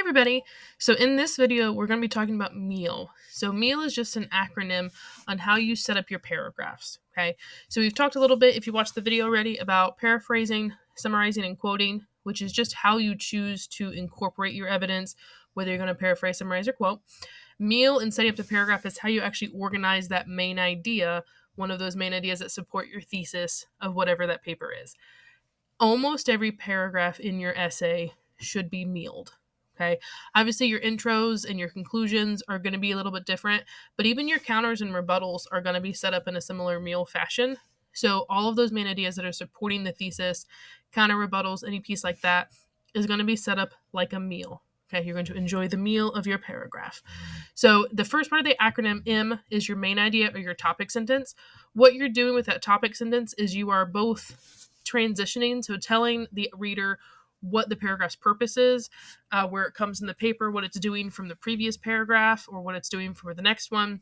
everybody. So in this video, we're going to be talking about MEAL. So MEAL is just an acronym on how you set up your paragraphs. Okay. So we've talked a little bit, if you watched the video already, about paraphrasing, summarizing, and quoting, which is just how you choose to incorporate your evidence, whether you're going to paraphrase, summarize, or quote. MEAL and setting up the paragraph is how you actually organize that main idea, one of those main ideas that support your thesis of whatever that paper is. Almost every paragraph in your essay should be MEALed. Okay. Obviously, your intros and your conclusions are going to be a little bit different, but even your counters and rebuttals are going to be set up in a similar MEAL fashion. So all of those main ideas that are supporting the thesis, counter rebuttals, any piece like that is going to be set up like a MEAL. Okay, you're going to enjoy the MEAL of your paragraph. So the first part of the acronym M is your main idea or your topic sentence. What you're doing with that topic sentence is you are both transitioning, so telling the reader what the paragraph's purpose is, where it comes in the paper, what it's doing from the previous paragraph, or what it's doing for the next one.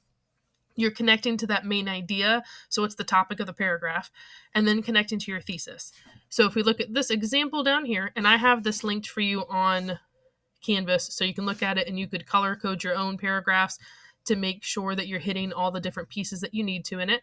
You're connecting to that main idea, so it's the topic of the paragraph, and then connecting to your thesis. So if we look at this example down here, and I have this linked for you on Canvas, so you can look at it and you could color code your own paragraphs to make sure that you're hitting all the different pieces that you need to in it.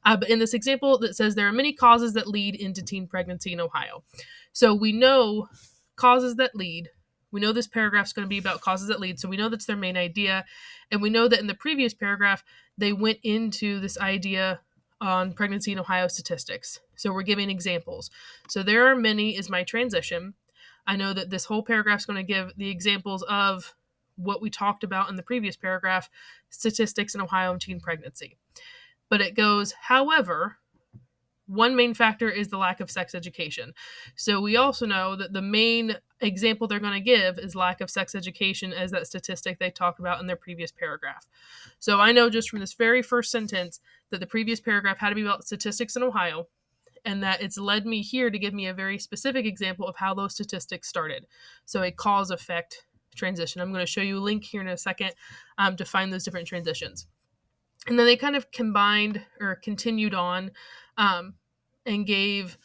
But in this example, that says there are many causes that lead into teen pregnancy in Ohio. So we know causes that lead. We know this paragraph is going to be about causes that lead. So we know that's their main idea. And we know that in the previous paragraph, they went into this idea on pregnancy in Ohio statistics. So we're giving examples. So there are many is my transition. I know that this whole paragraph is going to give the examples of what we talked about in the previous paragraph, statistics in Ohio and teen pregnancy. But it goes, however, one main factor is the lack of sex education. So we also know that the main example they're going to give is lack of sex education as that statistic they talked about in their previous paragraph. So I know just from this very first sentence that the previous paragraph had to be about statistics in Ohio, and that it's led me here to give me a very specific example of how those statistics started. So a cause-effect transition. I'm going to show you a link here in a second to find those different transitions. And then they kind of combined or continued on and gave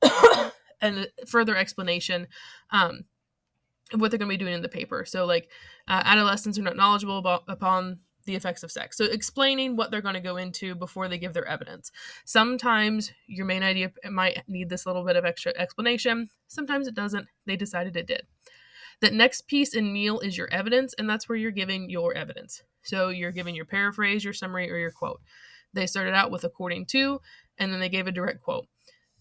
a further explanation of what they're going to be doing in the paper. So like adolescents are not knowledgeable upon the effects of sex. So explaining what they're going to go into before they give their evidence. Sometimes your main idea might need this little bit of extra explanation. Sometimes it doesn't. They decided it did. The next piece in MEAL is your evidence, and that's where you're giving your evidence. So you're giving your paraphrase, your summary, or your quote. They started out with according to, and then they gave a direct quote.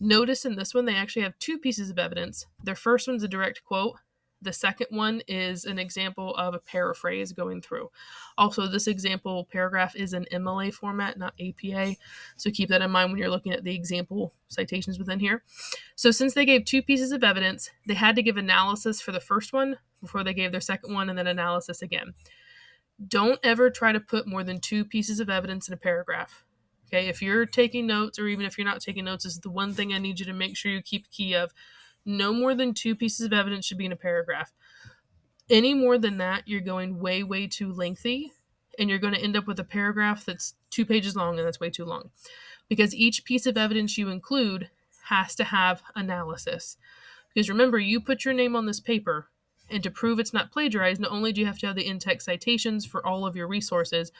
Notice in this one, they actually have two pieces of evidence. Their first one's a direct quote. The second one is an example of a paraphrase going through. Also, this example paragraph is in MLA format, not APA. So keep that in mind when you're looking at the example citations within here. So since they gave two pieces of evidence, they had to give analysis for the first one before they gave their second one, and then analysis again. Don't ever try to put more than two pieces of evidence in a paragraph. Okay, if you're taking notes, or even if you're not taking notes, this is the one thing I need you to make sure you keep key of. No more than two pieces of evidence should be in a paragraph. Any more than that, you're going way, way too lengthy, and you're going to end up with a paragraph that's 2 pages long, and that's way too long. Because each piece of evidence you include has to have analysis. Because remember, you put your name on this paper, and to prove it's not plagiarized, not only do you have to have the in-text citations for all of your resources,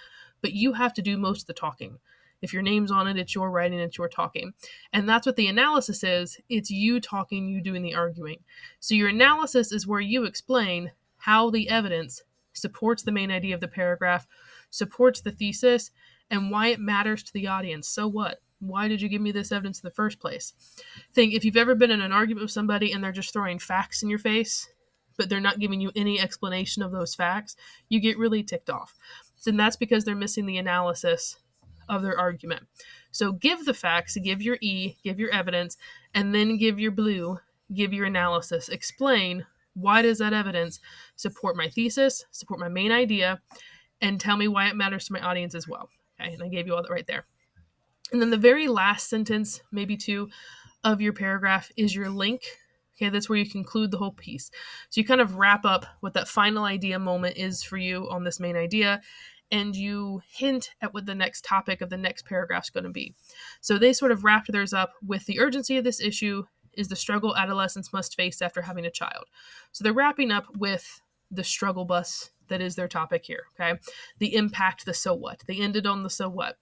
but you have to do most of the talking. If your name's on it, it's your writing, it's your talking. And that's what the analysis is. It's you talking, you doing the arguing. So your analysis is where you explain how the evidence supports the main idea of the paragraph, supports the thesis, and why it matters to the audience. So what? Why did you give me this evidence in the first place? Think if you've ever been in an argument with somebody and they're just throwing facts in your face, but they're not giving you any explanation of those facts, you get really ticked off. And that's because they're missing the analysis of their argument. So give the facts, give your E, give your evidence, and then give your blue, give your analysis. Explain why does that evidence support my thesis, support my main idea, and tell me why it matters to my audience as well. Okay, and I gave you all that right there. And then the very last sentence, maybe two, of your paragraph is your link. Okay, that's where you conclude the whole piece. So you kind of wrap up what that final idea moment is for you on this main idea, and you hint at what the next topic of the next paragraph is going to be. So they sort of wrapped theirs up with the urgency of this issue is the struggle adolescents must face after having a child. So they're wrapping up with the struggle bus that is their topic here. Okay. The impact, the so what. They ended on the so what.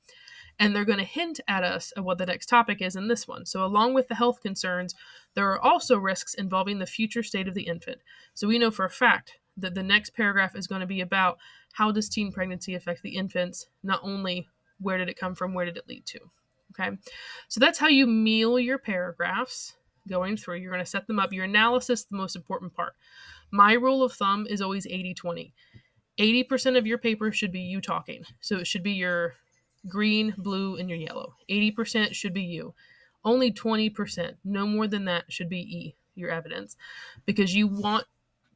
And they're going to hint at us at what the next topic is in this one. So, along with the health concerns, there are also risks involving the future state of the infant. So, we know for a fact that the next paragraph is going to be about how does teen pregnancy affect the infants, not only where did it come from, where did it lead to. Okay, so that's how you meal your paragraphs going through. You're going to set them up. Your analysis, the most important part. My rule of thumb is always 80-20. 80% of your paper should be you talking. So it should be your green, blue, and your yellow. 80% should be you. Only 20%, no more than that, should be E, your evidence, because you want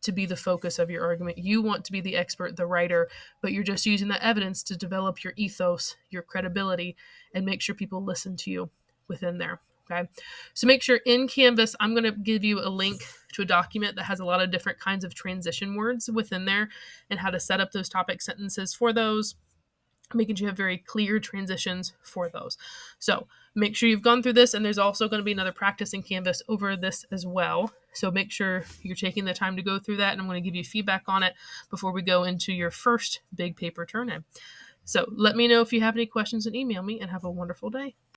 to be the focus of your argument. You want to be the expert, the writer, but you're just using that evidence to develop your ethos, your credibility, and make sure people listen to you within there. Okay. So make sure in Canvas, I'm going to give you a link to a document that has a lot of different kinds of transition words within there and how to set up those topic sentences for those, making sure you have very clear transitions for those. So make sure you've gone through this, and there's also going to be another practice in Canvas over this as well. So make sure you're taking the time to go through that, and I'm going to give you feedback on it before we go into your first big paper turn-in. So let me know if you have any questions and email me, and have a wonderful day.